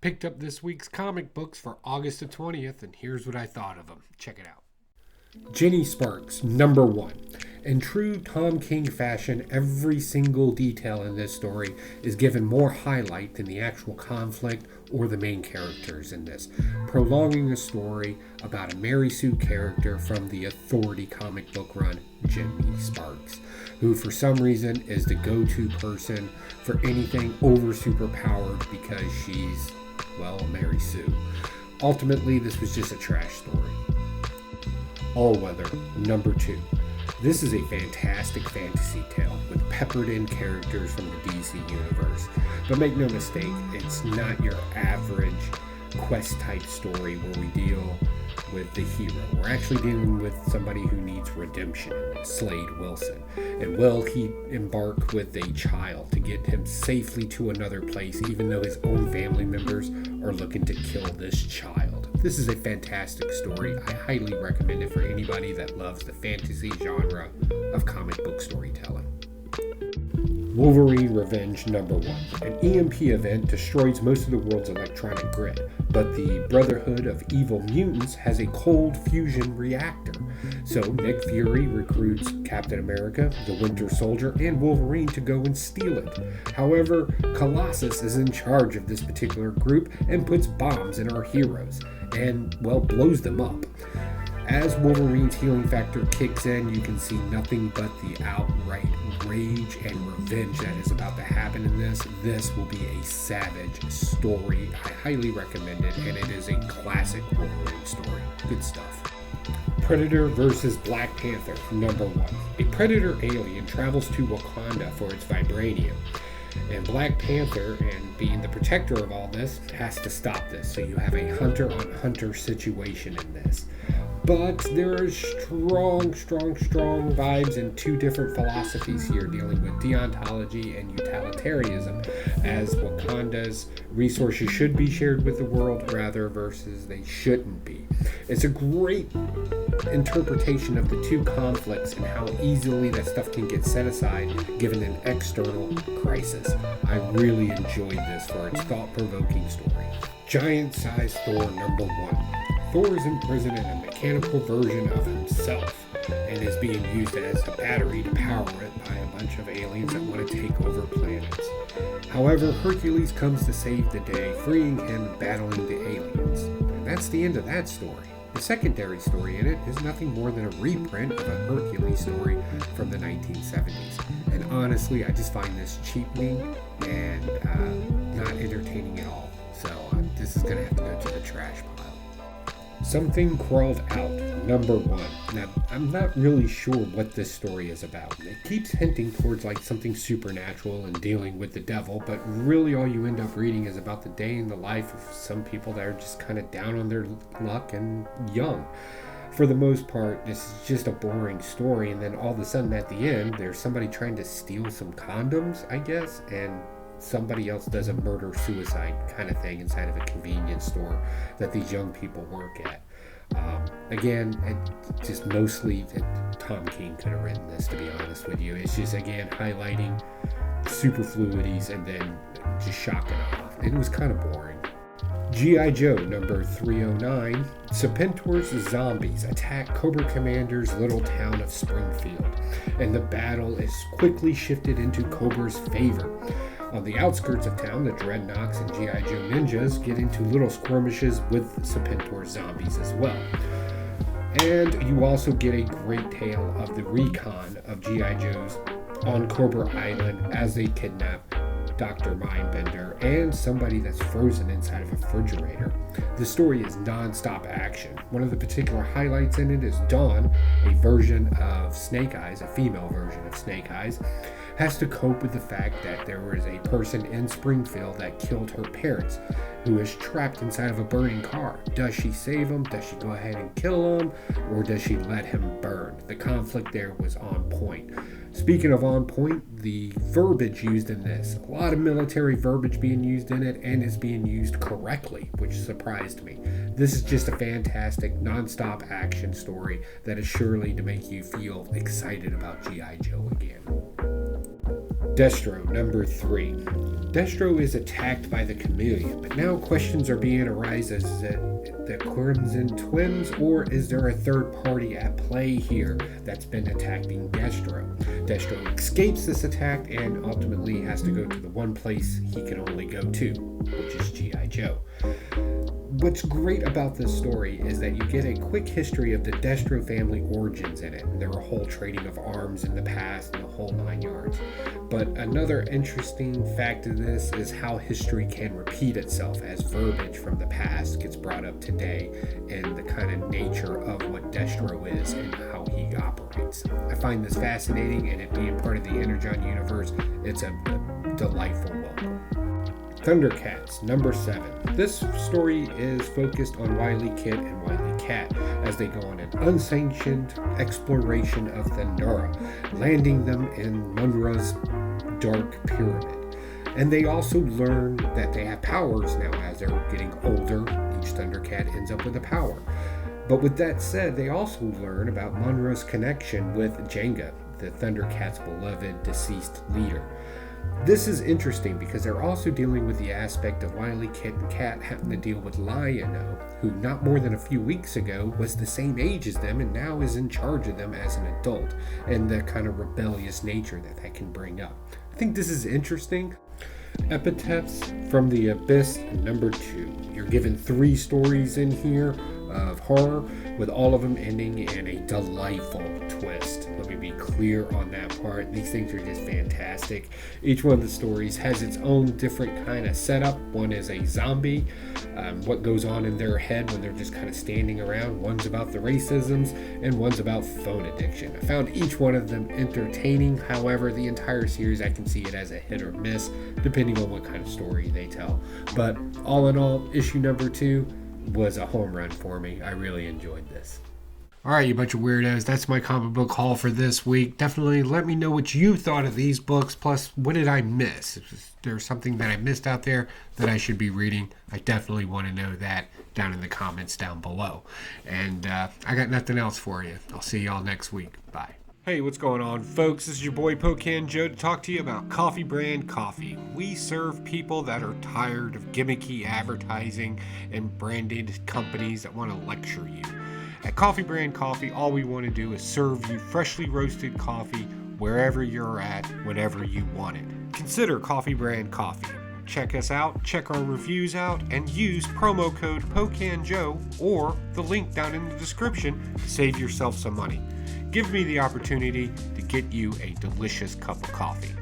Picked up this week's comic books for August the 20th, and here's what I thought of them. Check it out. Jenny Sparks, number 1. In true Tom King fashion, every single detail in this story is given more highlight than the actual conflict or the main characters in this, prolonging the story about a Mary Sue character from the Authority comic book run, Jenny Sparks, who for some reason is the go-to person for anything over superpowered because she's, well, Mary Sue. Ultimately, this was just a trash story. All Weather, number 2. This is a fantastic fantasy tale with peppered in characters from the DC universe. But make no mistake, it's not your average quest type story where we deal with the hero. We're actually dealing with somebody who needs redemption, Slade Wilson. And will he embark with a child to get him safely to another place, even though his own family members are looking to kill this child? This is a fantastic story. I highly recommend it for anybody that loves the fantasy genre of comic book storytelling. Wolverine Revenge number 1. An EMP event destroys most of the world's electronic grid, but the Brotherhood of Evil Mutants has a cold fusion reactor. So Nick Fury recruits Captain America, the Winter Soldier, and Wolverine to go and steal it. However, Colossus is in charge of this particular group and puts bombs in our heroes and, well, blows them up. As Wolverine's healing factor kicks in, you can see nothing but the outright rage and revenge that is about to happen in this. This will be a savage story. I highly recommend it, and it is a classic Wolverine story. Good stuff. Predator vs. Black Panther, number 1. A Predator alien travels to Wakanda for its vibranium. And Black Panther, and being the protector of all this, has to stop this. So you have a hunter-on-hunter situation in this. But there are strong vibes and two different philosophies here dealing with deontology and utilitarianism, as Wakanda's resources should be shared with the world rather versus they shouldn't be. It's a great interpretation of the two conflicts and how easily that stuff can get set aside given an external crisis. I really enjoyed this for its thought-provoking story. Giant-sized Thor number 1. Thor is imprisoned in a mechanical version of himself and is being used as a battery to power it by a bunch of aliens that want to take over planets. However, Hercules comes to save the day, freeing him and battling the aliens. And that's the end of that story. The secondary story in it is nothing more than a reprint of a Hercules story from the 1970s. And honestly, I just find this cheapening and not entertaining at all. So this is going to have to go to the trash pile. Something Crawled Out, number 1. Now, I'm not really sure what this story is about. It keeps hinting towards like something supernatural and dealing with the devil, but really all you end up reading is about the day in the life of some people that are just kind of down on their luck and young. For the most part, this is just a boring story, and then all of a sudden at the end, there's somebody trying to steal some condoms, I guess, and somebody else does a murder-suicide kind of thing inside of a convenience store that these young people work at. Again, it just mostly Tom King could have written this, to be honest with you. It's just, again, highlighting superfluities and then just shocking off. It was kind of boring. G.I. Joe number 309. Serpentor's zombies attack Cobra Commander's little town of Springfield, and the battle is quickly shifted into Cobra's favor. On the outskirts of town, the Dreadnoks and G.I. Joe ninjas get into little skirmishes with Serpentor's zombies as well. And you also get a great tale of the recon of G.I. Joes on Cobra Island as they kidnap Dr. Mindbender and somebody that's frozen inside of a refrigerator. The story is non-stop action. One of the particular highlights in it is Dawn, a version of Snake Eyes, a female version of Snake Eyes, has to cope with the fact that there was a person in Springfield that killed her parents, who is trapped inside of a burning car. Does she save him? Does she go ahead and kill him? Or does she let him burn? The conflict there was on point. Speaking of on point, the verbiage used in this, a lot of military verbiage being used in it, and it's being used correctly, which surprised me. This is just a fantastic non-stop action story that is surely to make you feel excited about G.I. Joe again. Destro, number 3. Destro is attacked by the Chameleon, but now questions are being arise: is it the Crimson Twins, or is there a third party at play here that's been attacking Destro? Destro escapes this attack and ultimately has to go to the one place he can only go to, which is G.I. Joe. What's great about this story is that you get a quick history of the Destro family origins in it, and there were a whole trading of arms in the past and the whole 9 yards. But another interesting fact of this is how history can repeat itself as verbiage from the past gets brought up today, and the kind of nature of what Destro is and how he operates. I find this fascinating, and it being part of the Energon universe, it's a delightful welcome. Thundercats, number 7. This story is focused on Wily Kit and Wily Cat as they go on an unsanctioned exploration of the Nura, landing them in Munra's dark pyramid. And they also learn that they have powers now as they're getting older. Each Thundercat ends up with a power. But with that said, they also learn about Munra's connection with Jenga, the Thundercats' beloved deceased leader. This is interesting because they're also dealing with the aspect of Wily Kit and Cat having to deal with Lion-O, who not more than a few weeks ago was the same age as them and now is in charge of them as an adult, and the kind of rebellious nature that can bring up. I think this is interesting. Epitaphs from the Abyss, number 2. You're given 3 stories in here of horror, with all of them ending in a delightful twist. Let me be clear on that part. These things are just fantastic. Each one of the stories has its own different kind of setup. One is a zombie, what goes on in their head when they're just kind of standing around. One's about the racisms, and one's about phone addiction. I found each one of them entertaining. However, the entire series, I can see it as a hit or miss, depending on what kind of story they tell. But all in all, issue number 2 was a home run for me. I really enjoyed this. All right, you bunch of weirdos, that's my comic book haul for this week. Definitely let me know what you thought of these books, plus what did I miss? If there's something that I missed out there that I should be reading, I definitely want to know that down in the comments down below. And I got nothing else for you. I'll see y'all next week. Bye. Hey, what's going on, folks? This is your boy Pocan Joe to talk to you about Coffee Brand Coffee. We serve people that are tired of gimmicky advertising and branded companies that want to lecture you. At Coffee Brand Coffee, all we want to do is serve you freshly roasted coffee wherever you're at, whenever you want it. Consider Coffee Brand Coffee. Check us out, check our reviews out, and use promo code POCANJOE or the link down in the description to save yourself some money. Give me the opportunity to get you a delicious cup of coffee.